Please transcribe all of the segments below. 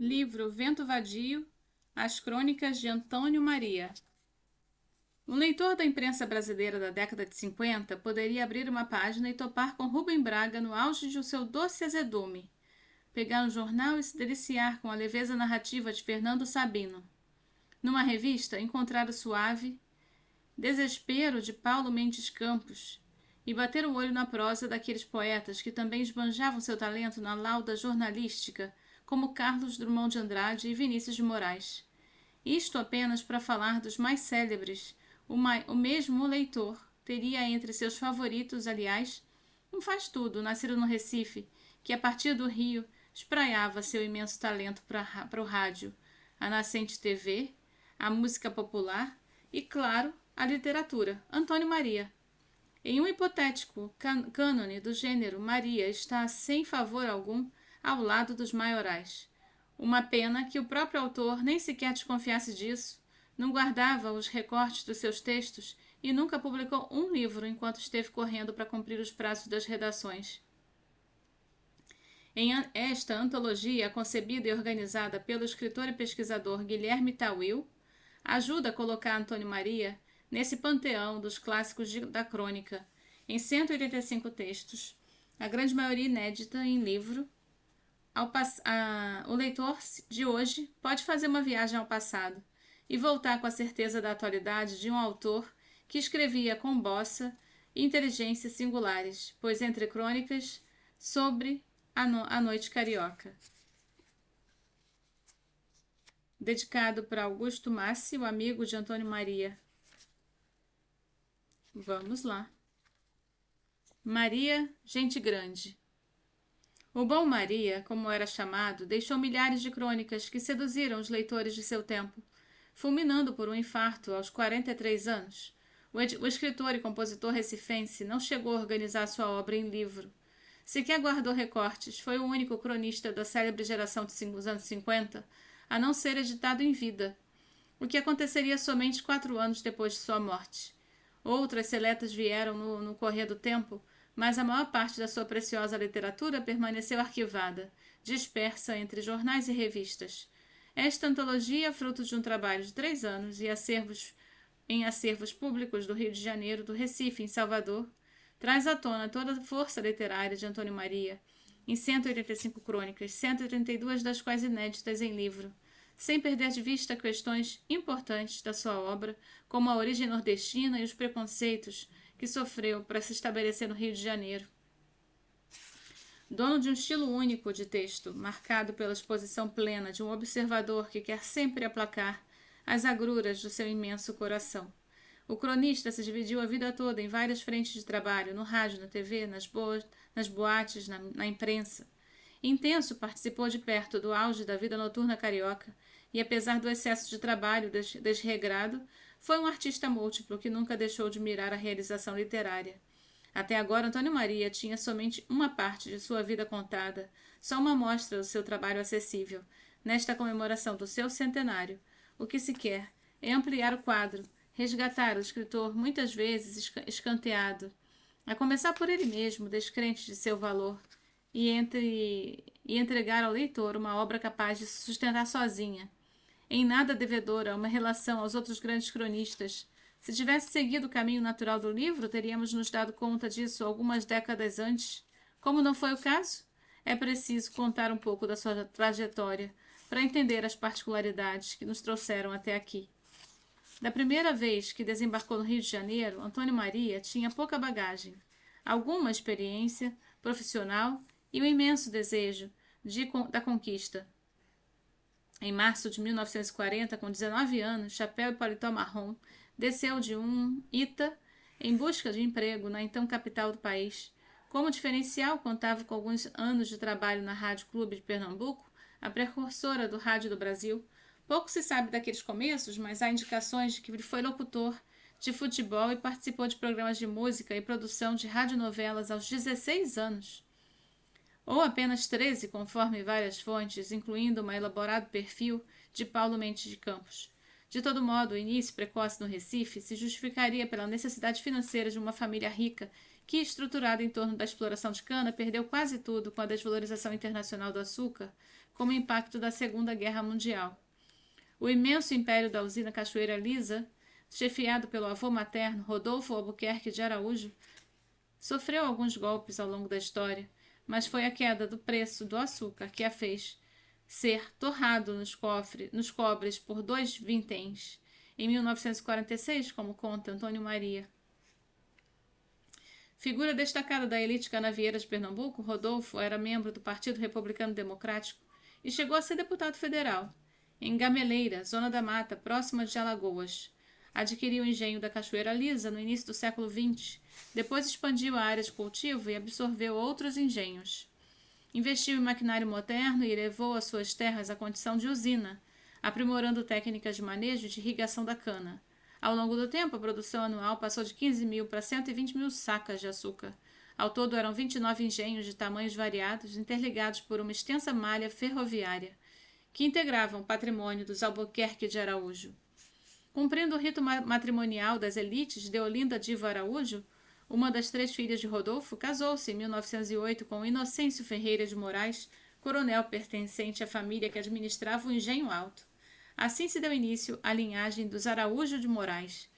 Livro Vento Vadio, As Crônicas de Antônio Maria. Um leitor da imprensa brasileira da década de 50 poderia abrir uma página e topar com Rubem Braga no auge de seu doce azedume, pegar um jornal e se deliciar com a leveza narrativa de Fernando Sabino. Numa revista, encontrar o suave desespero de Paulo Mendes Campos e bater o olho na prosa daqueles poetas que também esbanjavam seu talento na lauda jornalística, como Carlos Drummond de Andrade e Vinícius de Moraes. Isto apenas para falar dos mais célebres. O mesmo leitor teria entre seus favoritos, aliás, um faz-tudo, nascido no Recife, que a partir do Rio espraiava seu imenso talento para o rádio, a nascente TV, a música popular e, claro, a literatura, Antônio Maria. Em um hipotético cânone do gênero, Maria está sem favor algum ao lado dos maiorais. Uma pena que o próprio autor nem sequer desconfiasse disso, não guardava os recortes dos seus textos e nunca publicou um livro enquanto esteve correndo para cumprir os prazos das redações. Em esta antologia, concebida e organizada pelo escritor e pesquisador Guilherme Tawil, ajuda a colocar Antônio Maria nesse panteão dos clássicos da crônica, em 185 textos, a grande maioria inédita em livro. O leitor de hoje pode fazer uma viagem ao passado e voltar com a certeza da atualidade de um autor que escrevia com bossa e inteligência singulares, pois entre crônicas sobre a noite carioca. Dedicado para Augusto Massi, o amigo de Antônio Maria. Vamos lá. Maria, gente grande. O bom Maria, como era chamado, deixou milhares de crônicas que seduziram os leitores de seu tempo, fulminando por um infarto aos 43 anos. O escritor e compositor recifense não chegou a organizar sua obra em livro. Sequer guardou recortes, foi o único cronista da célebre geração dos anos 50 a não ser editado em vida, o que aconteceria somente 4 anos depois de sua morte. Outras seletas vieram no correr do tempo, mas a maior parte da sua preciosa literatura permaneceu arquivada, dispersa entre jornais e revistas. Esta antologia, fruto de um trabalho de 3 anos em acervos públicos do Rio de Janeiro, do Recife, em Salvador, traz à tona toda a força literária de Antônio Maria, em 185 crônicas, 132 das quais inéditas em livro, sem perder de vista questões importantes da sua obra, como a origem nordestina e os preconceitos que sofreu para se estabelecer no Rio de Janeiro. Dono de um estilo único de texto, marcado pela exposição plena de um observador que quer sempre aplacar as agruras do seu imenso coração. O cronista se dividiu a vida toda em várias frentes de trabalho, no rádio, na TV, nas boates, na imprensa. Intenso, participou de perto do auge da vida noturna carioca e, apesar do excesso de trabalho desregrado, foi um artista múltiplo que nunca deixou de mirar a realização literária. Até agora, Antônio Maria tinha somente uma parte de sua vida contada, só uma amostra do seu trabalho acessível, nesta comemoração do seu centenário. O que se quer é ampliar o quadro, resgatar o escritor muitas vezes escanteado, a começar por ele mesmo, descrente de seu valor, e entregar ao leitor uma obra capaz de se sustentar sozinha, em nada devedora a uma relação aos outros grandes cronistas. Se tivesse seguido o caminho natural do livro, teríamos nos dado conta disso algumas décadas antes. Como não foi o caso, é preciso contar um pouco da sua trajetória para entender as particularidades que nos trouxeram até aqui. Da primeira vez que desembarcou no Rio de Janeiro, Antônio Maria tinha pouca bagagem, alguma experiência profissional e um imenso desejo da conquista. Em março de 1940, com 19 anos, chapéu e paletó marrom, desceu de um Ita em busca de emprego na então capital do país. Como diferencial, contava com alguns anos de trabalho na Rádio Clube de Pernambuco, a precursora do Rádio do Brasil. Pouco se sabe daqueles começos, mas há indicações de que ele foi locutor de futebol e participou de programas de música e produção de radionovelas aos 16 anos. Ou apenas 13, conforme várias fontes, incluindo um elaborado perfil de Paulo Mendes de Campos. De todo modo, o início precoce no Recife se justificaria pela necessidade financeira de uma família rica que, estruturada em torno da exploração de cana, perdeu quase tudo com a desvalorização internacional do açúcar, como impacto da Segunda Guerra Mundial. O imenso império da usina Cachoeira Lisa, chefiado pelo avô materno Rodolfo Albuquerque de Araújo, sofreu alguns golpes ao longo da história, mas foi a queda do preço do açúcar que a fez ser torrado nos cobres por 2 vinténs, em 1946, como conta Antônio Maria. Figura destacada da elite canavieira de Pernambuco, Rodolfo era membro do Partido Republicano Democrático e chegou a ser deputado federal. Em Gameleira, zona da mata, próxima de Alagoas. Adquiriu o engenho da Cachoeira Lisa no início do século XX, depois expandiu a área de cultivo e absorveu outros engenhos. Investiu em maquinário moderno e elevou as suas terras à condição de usina, aprimorando técnicas de manejo e de irrigação da cana. Ao longo do tempo, a produção anual passou de 15 mil para 120 mil sacas de açúcar. Ao todo, eram 29 engenhos de tamanhos variados, interligados por uma extensa malha ferroviária, que integravam o patrimônio dos Albuquerque de Araújo. Cumprindo o rito matrimonial das elites, Deolinda Diva Araújo, uma das 3 filhas de Rodolfo, casou-se em 1908 com Inocêncio Ferreira de Moraes, coronel pertencente à família que administrava o Engenho Alto. Assim se deu início à linhagem dos Araújo de Moraes,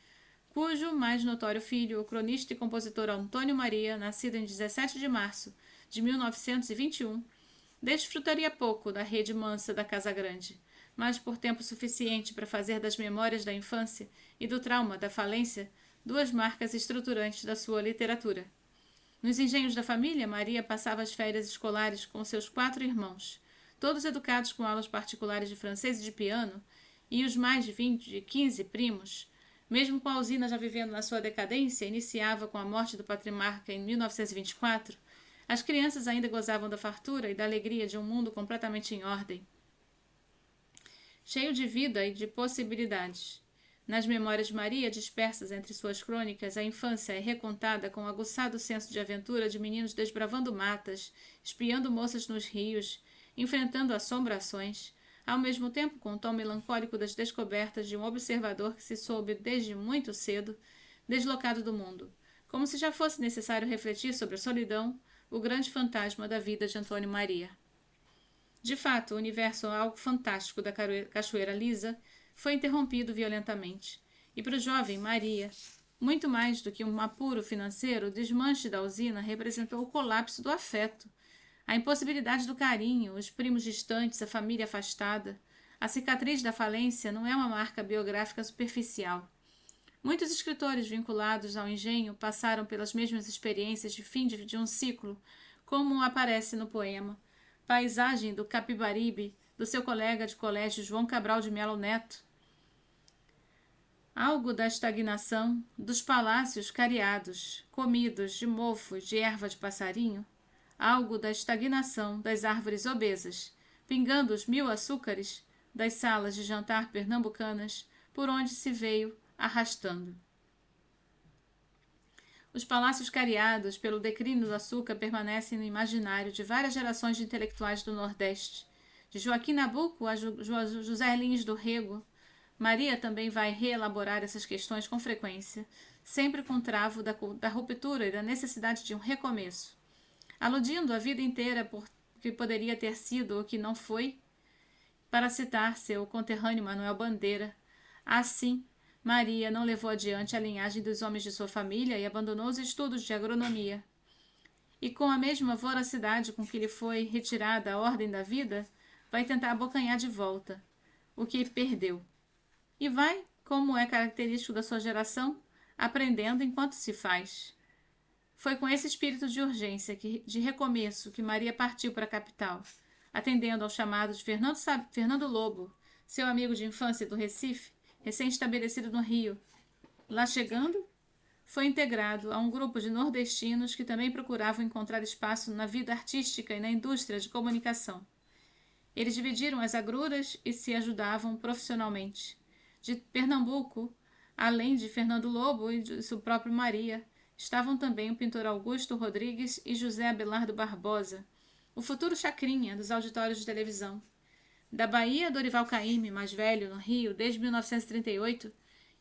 cujo mais notório filho, o cronista e compositor Antônio Maria, nascido em 17 de março de 1921, desfrutaria pouco da rede mansa da Casa Grande, mas por tempo suficiente para fazer das memórias da infância e do trauma da falência 2 marcas estruturantes da sua literatura. Nos engenhos da família, Maria passava as férias escolares com seus 4 irmãos, todos educados com aulas particulares de francês e de piano, e os mais de 15 primos. Mesmo com a usina já vivendo na sua decadência, iniciava com a morte do patriarca em 1924, as crianças ainda gozavam da fartura e da alegria de um mundo completamente em ordem, cheio de vida e de possibilidades. Nas memórias de Maria, dispersas entre suas crônicas, a infância é recontada com o aguçado senso de aventura de meninos desbravando matas, espiando moças nos rios, enfrentando assombrações, ao mesmo tempo com o tom melancólico das descobertas de um observador que se soube desde muito cedo deslocado do mundo, como se já fosse necessário refletir sobre a solidão, o grande fantasma da vida de Antônio Maria. De fato, o universo algo fantástico da Cachoeira Lisa foi interrompido violentamente, e para o jovem Maria, muito mais do que um apuro financeiro, o desmanche da usina representou o colapso do afeto, a impossibilidade do carinho, os primos distantes, a família afastada. A cicatriz da falência não é uma marca biográfica superficial. Muitos escritores vinculados ao engenho passaram pelas mesmas experiências de fim de um ciclo, como aparece no poema Paisagem do Capibaribe, do seu colega de colégio João Cabral de Melo Neto. Algo da estagnação, dos palácios cariados, comidos de mofo de erva de passarinho, algo da estagnação das árvores obesas, pingando os 1000 açúcares das salas de jantar pernambucanas, por onde se veio arrastando. Os palácios cariados pelo declínio do açúcar permanecem no imaginário de várias gerações de intelectuais do Nordeste, de Joaquim Nabuco a José Lins do Rego. Maria também vai reelaborar essas questões com frequência, sempre com travo da ruptura e da necessidade de um recomeço, aludindo a vida inteira por que poderia ter sido ou que não foi, para citar seu conterrâneo Manuel Bandeira. Assim, Maria não levou adiante a linhagem dos homens de sua família e abandonou os estudos de agronomia. E com a mesma voracidade com que lhe foi retirada a ordem da vida, vai tentar abocanhar de volta o que perdeu. E vai, como é característico da sua geração, aprendendo enquanto se faz. Foi com esse espírito de urgência, de recomeço, que Maria partiu para a capital, atendendo ao chamado de Fernando Lobo, seu amigo de infância do Recife, recém-estabelecido no Rio. Lá chegando, foi integrado a um grupo de nordestinos que também procuravam encontrar espaço na vida artística e na indústria de comunicação. Eles dividiram as agruras e se ajudavam profissionalmente. De Pernambuco, além de Fernando Lobo e de sua própria Maria, estavam também o pintor Augusto Rodrigues e José Abelardo Barbosa, o futuro Chacrinha dos auditórios de televisão. Da Bahia, Dorival Caymmi, mais velho, no Rio, desde 1938,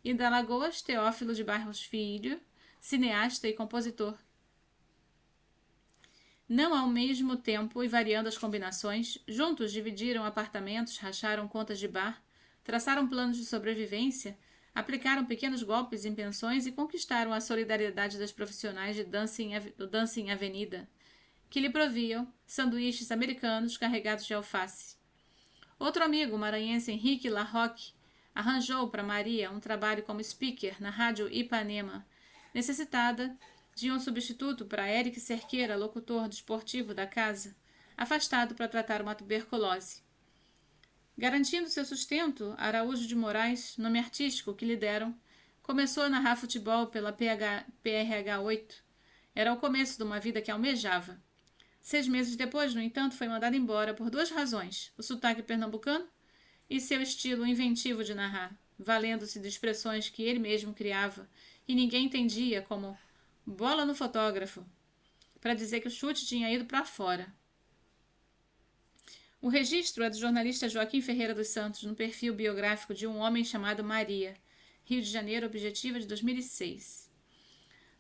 e da Alagoas, Teófilo de Barros Filho, cineasta e compositor. Não ao mesmo tempo e variando as combinações, juntos dividiram apartamentos, racharam contas de bar, traçaram planos de sobrevivência, aplicaram pequenos golpes em pensões e conquistaram a solidariedade das profissionais do Dancing Avenida, que lhe proviam sanduíches americanos carregados de alface. Outro amigo, o maranhense Henrique Larroque, arranjou para Maria um trabalho como speaker na rádio Ipanema, necessitada de um substituto para Eric Cerqueira, locutor desportivo da casa, afastado para tratar uma tuberculose. Garantindo seu sustento, Araújo de Moraes, nome artístico que lhe deram, começou a narrar futebol pela PRH 8. Era o começo de uma vida que almejava. 6 meses depois, no entanto, foi mandado embora por 2 razões: o sotaque pernambucano e seu estilo inventivo de narrar, valendo-se de expressões que ele mesmo criava e ninguém entendia, como bola no fotógrafo, para dizer que o chute tinha ido para fora. O registro é do jornalista Joaquim Ferreira dos Santos no perfil biográfico de um homem chamado Maria, Rio de Janeiro, Objetiva, de 2006.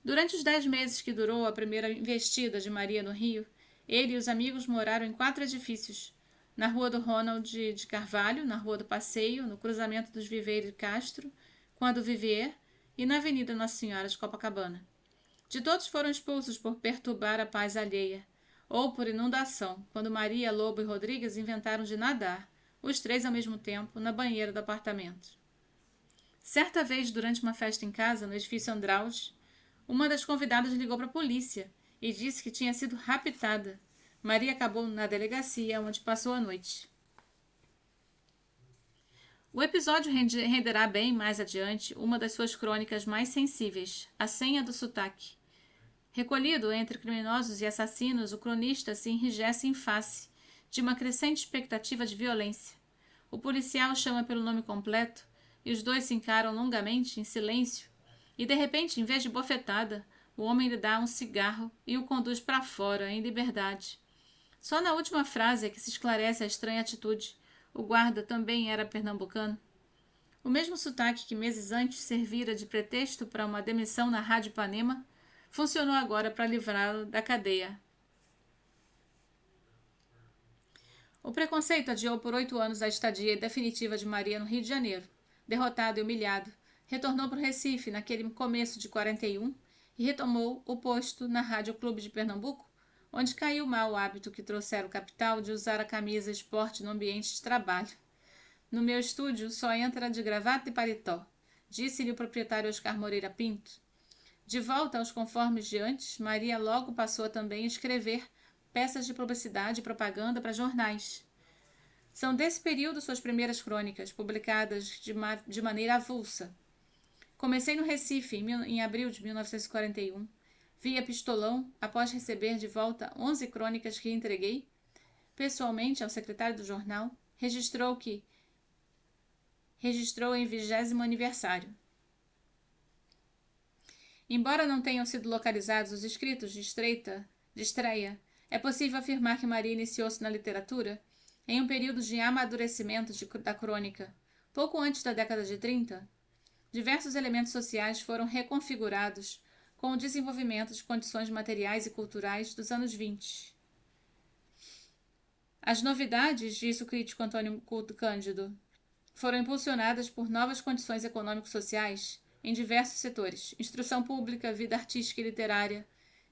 Durante os 10 meses que durou a primeira investida de Maria no Rio, ele e os amigos moraram em 4 edifícios: na Rua do Ronald de Carvalho, na Rua do Passeio, no cruzamento dos Viveiro e Castro, com a do Vivier e na Avenida Nossa Senhora de Copacabana. De todos foram expulsos por perturbar a paz alheia, ou por inundação, quando Maria, Lobo e Rodrigues inventaram de nadar, os 3 ao mesmo tempo, na banheira do apartamento. Certa vez, durante uma festa em casa, no edifício Andraus, uma das convidadas ligou para a polícia e disse que tinha sido raptada. Maria acabou na delegacia, onde passou a noite. O episódio renderá bem mais adiante uma das suas crônicas mais sensíveis, A Senha do Sotaque. Recolhido entre criminosos e assassinos, o cronista se enrijece em face de uma crescente expectativa de violência. O policial chama pelo nome completo e os 2 se encaram longamente, em silêncio, e de repente, em vez de bofetada, o homem lhe dá um cigarro e o conduz para fora, em liberdade. Só na última frase é que se esclarece a estranha atitude. O guarda também era pernambucano. O mesmo sotaque que meses antes servira de pretexto para uma demissão na Rádio Ipanema funcionou agora para livrá-lo da cadeia. O preconceito adiou por 8 anos a estadia definitiva de Maria no Rio de Janeiro. Derrotado e humilhado, retornou para o Recife naquele começo de 41 e retomou o posto na Rádio Clube de Pernambuco, onde caiu o mau hábito que trouxera o capital de usar a camisa esporte no ambiente de trabalho. No meu estúdio só entra de gravata e paletó, disse-lhe o proprietário Oscar Moreira Pinto. De volta aos conformes de antes, Maria logo passou também a escrever peças de publicidade e propaganda para jornais. São desse período suas primeiras crônicas, publicadas de maneira avulsa. Comecei no Recife, em abril de 1941, via Pistolão, após receber de volta 11 crônicas que entreguei. Pessoalmente ao secretário do jornal, registrou em 20º aniversário. Embora não tenham sido localizados os escritos de estreia, é possível afirmar que Maria iniciou-se na literatura em um período de amadurecimento da crônica. Pouco antes da década de 30, diversos elementos sociais foram reconfigurados com o desenvolvimento de condições materiais e culturais dos anos 20. As novidades, diz o crítico Antônio Cândido, foram impulsionadas por novas condições econômico-sociais em diversos setores: instrução pública, vida artística e literária,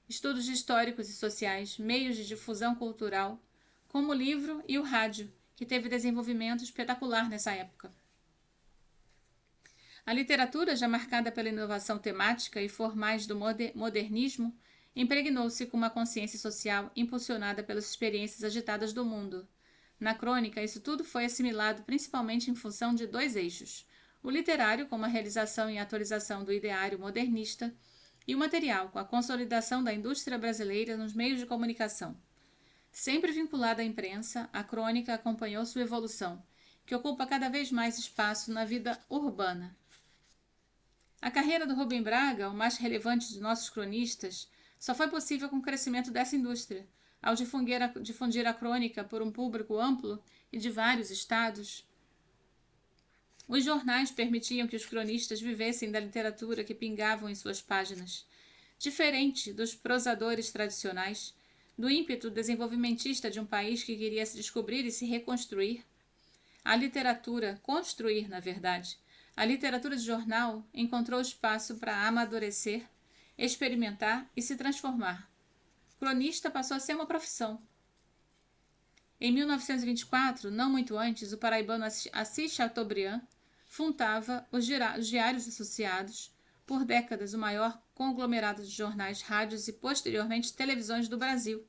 estudos históricos e sociais, meios de difusão cultural, como o livro e o rádio, que teve desenvolvimento espetacular nessa época. A literatura, já marcada pela inovação temática e formais do modernismo, impregnou-se com uma consciência social impulsionada pelas experiências agitadas do mundo. Na crônica, isso tudo foi assimilado principalmente em função de 2 eixos: o literário, como a realização e atualização do ideário modernista, e o material, com a consolidação da indústria brasileira nos meios de comunicação. Sempre vinculada à imprensa, a crônica acompanhou sua evolução, que ocupa cada vez mais espaço na vida urbana. A carreira do Rubem Braga, o mais relevante de nossos cronistas, só foi possível com o crescimento dessa indústria, ao difundir a crônica por um público amplo e de vários estados. Os jornais permitiam que os cronistas vivessem da literatura que pingavam em suas páginas. Diferente dos prosadores tradicionais, do ímpeto desenvolvimentista de um país que queria se descobrir e se reconstruir. A literatura, construir, na verdade, a literatura de jornal encontrou espaço para amadurecer, experimentar e se transformar. Cronista passou a ser uma profissão. Em 1924, não muito antes, o paraibano Assis Chateaubriand fundava os Diários Associados, por décadas o maior conglomerado de jornais, rádios e posteriormente televisões do Brasil.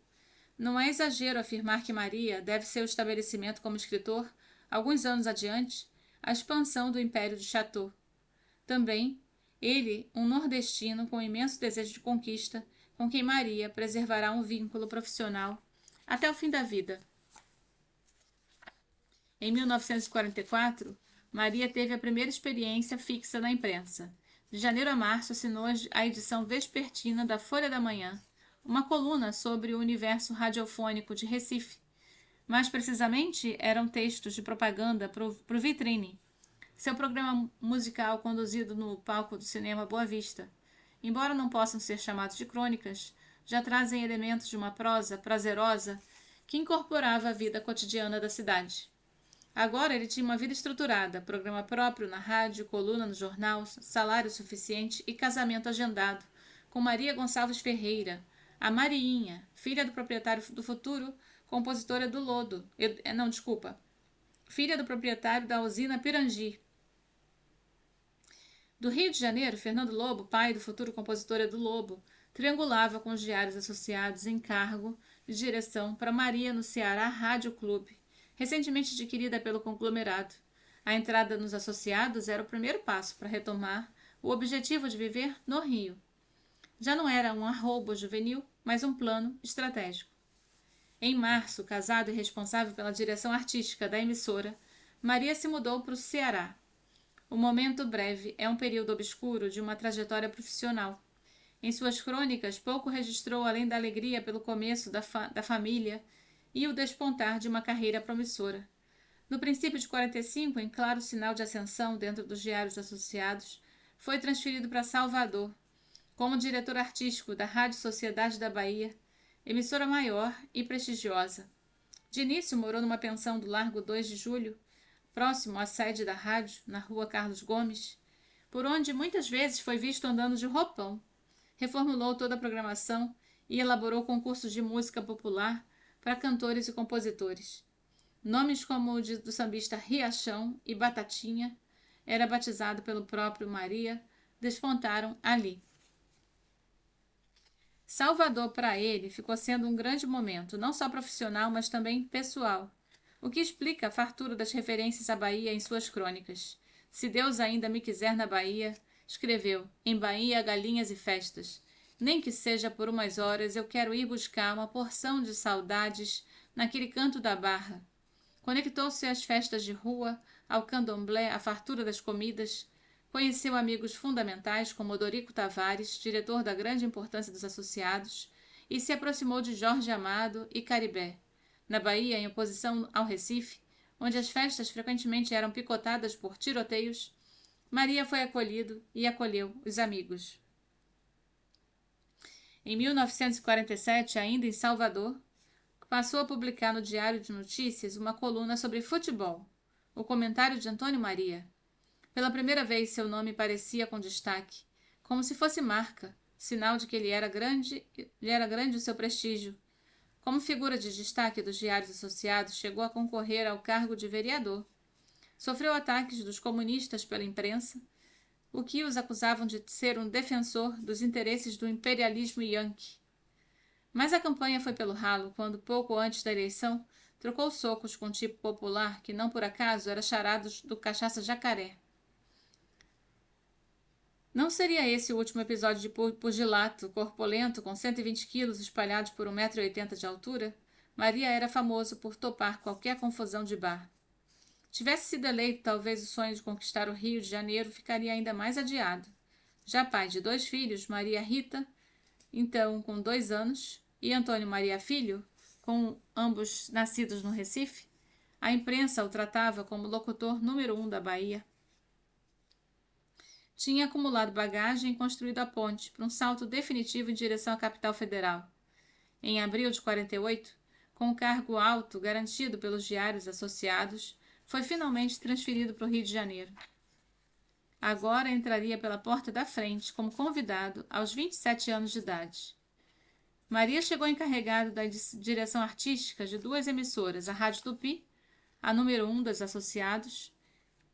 Não é exagero afirmar que Maria deve seu estabelecimento como escritor, alguns anos adiante, à expansão do Império de Chateau. Também, ele, um nordestino com imenso desejo de conquista, com quem Maria preservará um vínculo profissional até o fim da vida. Em 1944, Maria teve a primeira experiência fixa na imprensa. De janeiro a março, assinou a edição vespertina da Folha da Manhã, uma coluna sobre o universo radiofônico de Recife. Mais precisamente, eram textos de propaganda para o Vitrine, seu programa musical conduzido no palco do cinema Boa Vista. Embora não possam ser chamados de crônicas, já trazem elementos de uma prosa prazerosa que incorporava a vida cotidiana da cidade. Agora ele tinha uma vida estruturada, programa próprio na rádio, coluna no jornal, salário suficiente e casamento agendado, com Maria Gonçalves Ferreira, a Mariinha, filha do proprietário do futuro, compositora do Lodo. Filha do proprietário da usina Pirangi. Do Rio de Janeiro, Fernando Lobo, pai do futuro compositor do Lobo, triangulava com os diários associados em cargo de direção para Maria no Ceará Rádio Clube, recentemente adquirida pelo conglomerado. A entrada nos associados era o primeiro passo para retomar o objetivo de viver no Rio. Já não era um arrobo juvenil, mas um plano estratégico. Em março, casado e responsável pela direção artística da emissora, Maria se mudou para o Ceará. O momento breve é um período obscuro de uma trajetória profissional. Em suas crônicas, pouco registrou além da alegria pelo começo da família e o despontar de uma carreira promissora. No princípio de 45, em claro sinal de ascensão dentro dos diários associados, foi transferido para Salvador, como diretor artístico da Rádio Sociedade da Bahia, emissora maior e prestigiosa. De início morou numa pensão do Largo 2 de Julho, próximo à sede da rádio, na rua Carlos Gomes, por onde muitas vezes foi visto andando de roupão. Reformulou toda a programação e elaborou concursos de música popular para cantores e compositores. Nomes como o do sambista Riachão e Batatinha, era batizado pelo próprio Maria, despontaram ali. Salvador, para ele, ficou sendo um grande momento, não só profissional, mas também pessoal, o que explica a fartura das referências à Bahia em suas crônicas. Se Deus ainda me quiser na Bahia, escreveu, em Bahia galinhas e festas. Nem que seja por umas horas, eu quero ir buscar uma porção de saudades naquele canto da Barra. Conectou-se às festas de rua, ao candomblé, à fartura das comidas. Conheceu amigos fundamentais como Odorico Tavares, diretor da grande importância dos associados, e se aproximou de Jorge Amado e Caribé. Na Bahia, em oposição ao Recife, onde as festas frequentemente eram picotadas por tiroteios, Maria foi acolhido e acolheu os amigos. Em 1947, ainda em Salvador, passou a publicar no Diário de Notícias uma coluna sobre futebol, o comentário de Antônio Maria. Pela primeira vez seu nome parecia com destaque, como se fosse marca, sinal de que lhe era grande o seu prestígio. Como figura de destaque dos diários associados, chegou a concorrer ao cargo de vereador. Sofreu ataques dos comunistas pela imprensa, o que os acusavam de ser um defensor dos interesses do imperialismo yanqui. Mas a campanha foi pelo ralo quando, pouco antes da eleição, trocou socos com um tipo popular que, não por acaso, era charado do Cachaça Jacaré. Não seria esse o último episódio de pugilato, corpulento, com 120 quilos espalhados por 1,80 m de altura? Maria era famoso por topar qualquer confusão de bar. Tivesse sido eleito, talvez o sonho de conquistar o Rio de Janeiro ficaria ainda mais adiado. Já pai de 2 filhos, Maria Rita, então com 2 anos, e Antônio Maria Filho, com ambos nascidos no Recife, a imprensa o tratava como locutor número 1 da Bahia. Tinha acumulado bagagem e construído a ponte para um salto definitivo em direção à capital federal. Em abril de 48, com o cargo alto garantido pelos diários associados, foi finalmente transferido para o Rio de Janeiro. Agora entraria pela porta da frente como convidado aos 27 anos de idade. Maria chegou encarregada da direção artística de duas emissoras, a Rádio Tupi, a número 1 dos associados,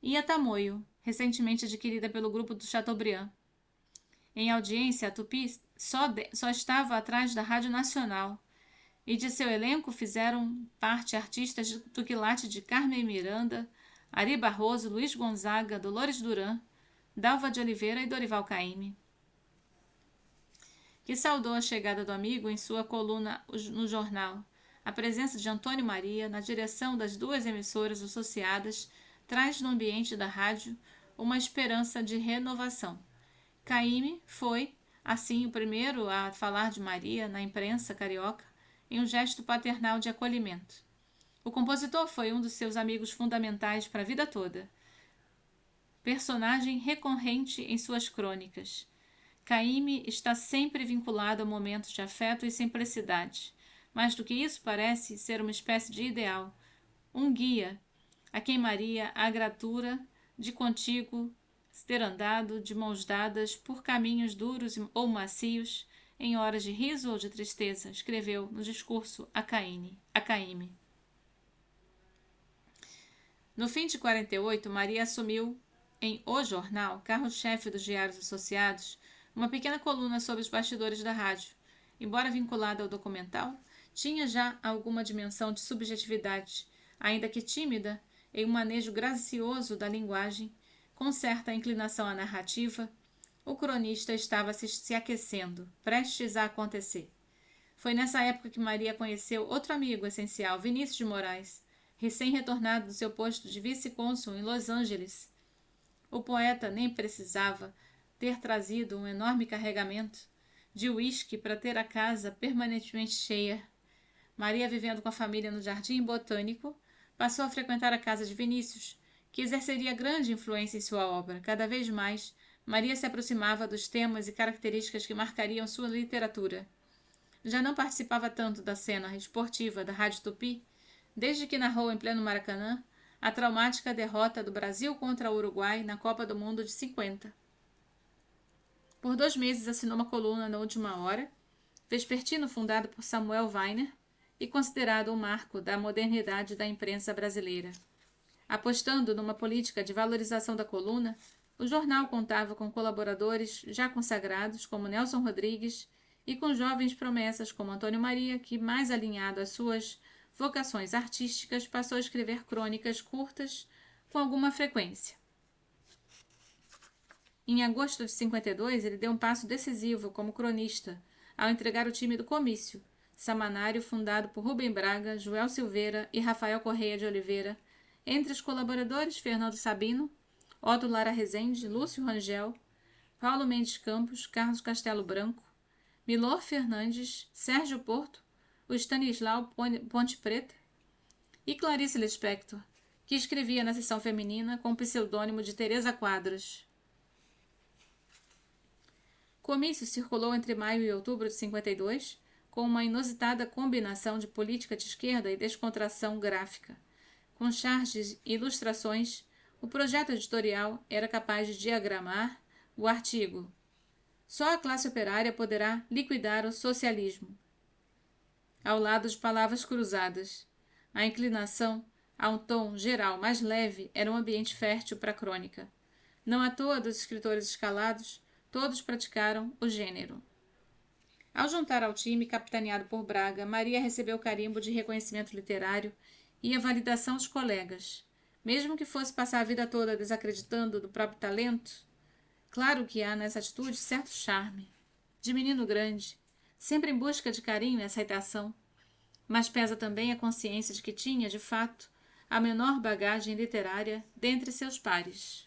e a Tamoio, recentemente adquirida pelo grupo do Chateaubriand. Em audiência, a Tupi só estava atrás da Rádio Nacional, e de seu elenco fizeram parte artistas do quilate de Carmen Miranda, Ari Barroso, Luiz Gonzaga, Dolores Duran, Dalva de Oliveira e Dorival Caymmi, que saudou a chegada do amigo em sua coluna no jornal. A presença de Antônio Maria na direção das duas emissoras associadas traz no ambiente da rádio uma esperança de renovação. Caymmi foi, assim, o primeiro a falar de Maria na imprensa carioca em um gesto paternal de acolhimento. O compositor foi um dos seus amigos fundamentais para a vida toda, personagem recorrente em suas crônicas. Caymmi está sempre vinculado a momentos de afeto e simplicidade. Mais do que isso, parece ser uma espécie de ideal, um guia a quem Maria agratura de contíguo ter andado de mãos dadas por caminhos duros ou macios em horas de riso ou de tristeza, escreveu no discurso a Caymmi. No fim de 48, Maria assumiu em O Jornal, carro-chefe dos diários associados, uma pequena coluna sobre os bastidores da rádio. Embora vinculada ao documental, tinha já alguma dimensão de subjetividade, ainda que tímida, em um manejo gracioso da linguagem, com certa inclinação à narrativa. O cronista estava se aquecendo, prestes a acontecer. Foi nessa época que Maria conheceu outro amigo essencial, Vinícius de Moraes, recém-retornado do seu posto de vice-cônsul em Los Angeles. O poeta nem precisava ter trazido um enorme carregamento de uísque para ter a casa permanentemente cheia. Maria, vivendo com a família no Jardim Botânico, passou a frequentar a casa de Vinícius, que exerceria grande influência em sua obra. Cada vez mais, Maria se aproximava dos temas e características que marcariam sua literatura. Já não participava tanto da cena esportiva da Rádio Tupi, desde que narrou em pleno Maracanã a traumática derrota do Brasil contra o Uruguai na Copa do Mundo de 50. Por 2 meses assinou uma coluna na Última Hora, vespertino fundado por Samuel Weiner e considerado um marco da modernidade da imprensa brasileira. Apostando numa política de valorização da coluna, o jornal contava com colaboradores já consagrados, como Nelson Rodrigues, e com jovens promessas como Antônio Maria, que, mais alinhado às suas vocações artísticas, passou a escrever crônicas curtas com alguma frequência. Em agosto de 52, ele deu um passo decisivo como cronista, ao entregar o time do Comício, samanário fundado por Rubem Braga, Joel Silveira e Rafael Correia de Oliveira. Entre os colaboradores, Fernando Sabino, Otto Lara Rezende, Lúcio Rangel, Paulo Mendes Campos, Carlos Castelo Branco, Milor Fernandes, Sérgio Porto, o Stanislau Ponte Preta e Clarice Lispector, que escrevia na seção feminina com o pseudônimo de Teresa Quadros. Comício circulou entre maio e outubro de 52, com uma inusitada combinação de política de esquerda e descontração gráfica. Com charges e ilustrações, o projeto editorial era capaz de diagramar o artigo "Só a classe operária poderá liquidar o socialismo", ao lado de palavras cruzadas. A inclinação a um tom geral mais leve era um ambiente fértil para a crônica. Não à toa dos escritores escalados, todos praticaram o gênero. Ao juntar ao time capitaneado por Braga, Maria recebeu o carimbo de reconhecimento literário e a validação dos colegas. Mesmo que fosse passar a vida toda desacreditando do próprio talento, claro que há nessa atitude certo charme. De menino grande, sempre em busca de carinho e aceitação, mas pesa também a consciência de que tinha, de fato, a menor bagagem literária dentre seus pares.